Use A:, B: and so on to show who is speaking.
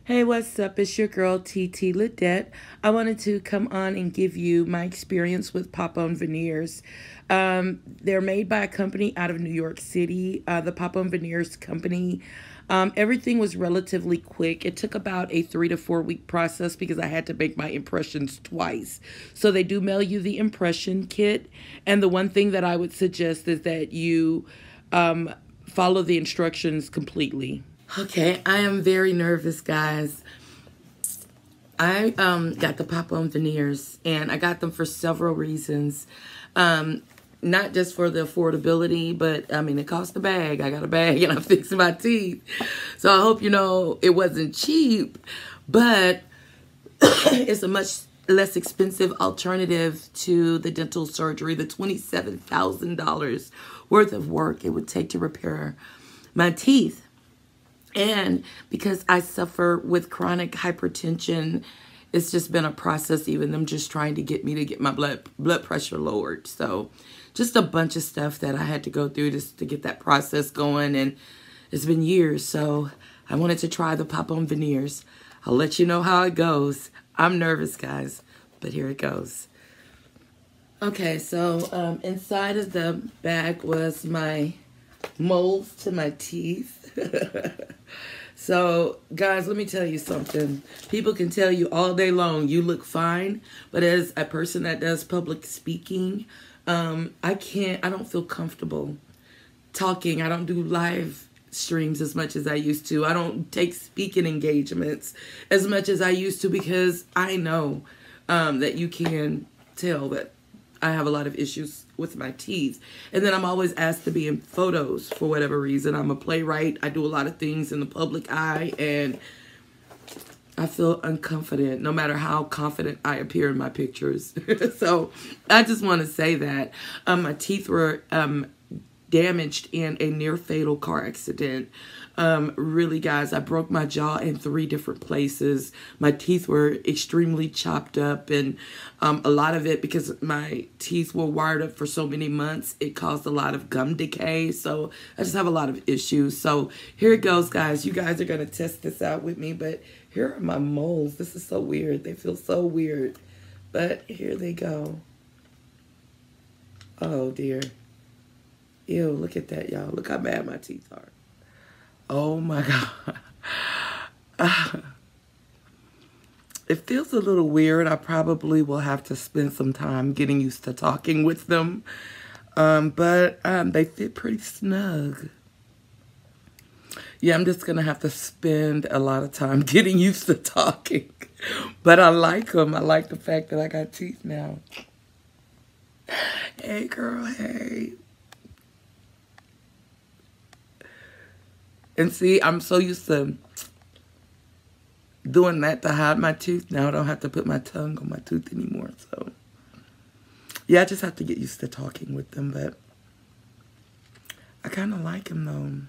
A: Hey, what's up? It's your girl Titi. I wanted to come on and give you my experience with Pop On Veneers. They're made by a company out of New York City, the Pop On Veneers company. Everything was relatively quick. It took about a 3 to 4 week process because I had to make my impressions twice. So they do mail you the impression kit. And the one thing that I would suggest is that you follow the instructions completely. Okay, I am very nervous, guys. I got the Pop On Veneers, and I got them for several reasons. Not just for the affordability, but I mean, it cost a bag. I got a bag, and I'm fixing my teeth. So I hope you know it wasn't cheap, but it's a much less expensive alternative to the dental surgery, the $27,000 worth of work it would take to repair my teeth. And because I suffer with chronic hypertension, it's just been a process, even them just trying to get me to get my blood pressure lowered. So just a bunch of stuff that I had to go through just to get that process going. And it's been years. So I wanted to try the Pop On Veneers. I'll let you know how it goes. I'm nervous, guys, but here it goes. Okay, so inside of the bag was my molds to my teeth. So, guys, let me tell you something. People can tell you all day long you look fine, but as a person that does public speaking, I don't feel comfortable talking. I don't do live streams as much as I used to. I don't take speaking engagements as much as I used to because I know that you can tell that I have a lot of issues with my teeth. And then I'm always asked to be in photos for whatever reason. I'm a playwright. I do a lot of things in the public eye, and I feel unconfident no matter how confident I appear in my pictures. So I just want to say that my teeth were damaged in a near fatal car accident. Really, guys, I broke my jaw in 3 different places. My teeth were extremely chopped up, and a lot of it, because my teeth were wired up for so many months, it caused a lot of gum decay. So I just have a lot of issues. So here it goes, guys. You guys are going to test this out with me, but here are my moles. This is so weird. They feel so weird, but here they go. Oh, dear. Ew, look at that, y'all. Look how bad my teeth are. Oh, my God. It feels a little weird. I probably will have to spend some time getting used to talking with them. But they fit pretty snug. Yeah, I'm just going to have to spend a lot of time getting used to talking. But I like them. I like the fact that I got teeth now. Hey, girl, hey. And see, I'm so used to doing that to hide my tooth. Now I don't have to put my tongue on my tooth anymore. So, yeah, I just have to get used to talking with them. But I kind of like them, though.